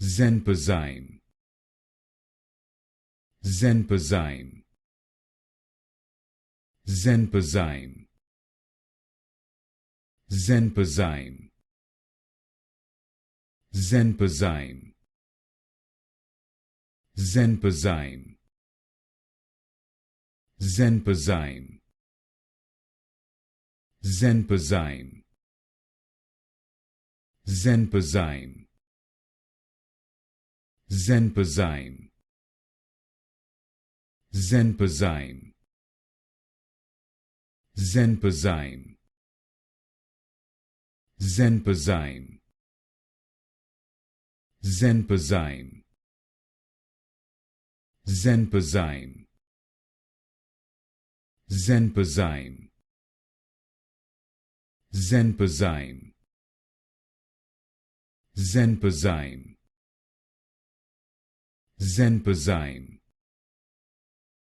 Xenpozyme, Xenpozyme, Xenpozyme, Xenpozyme, Xenpozyme, Xenpozyme, Xenpozyme, Xenpozyme, Xenpozyme, Xenpozyme, Xenpozyme, Xenpozyme, Xenpozyme, Xenpozyme, Xenpozyme, Xenpozyme, Xenpozyme, Xenpozyme, Xenpozyme,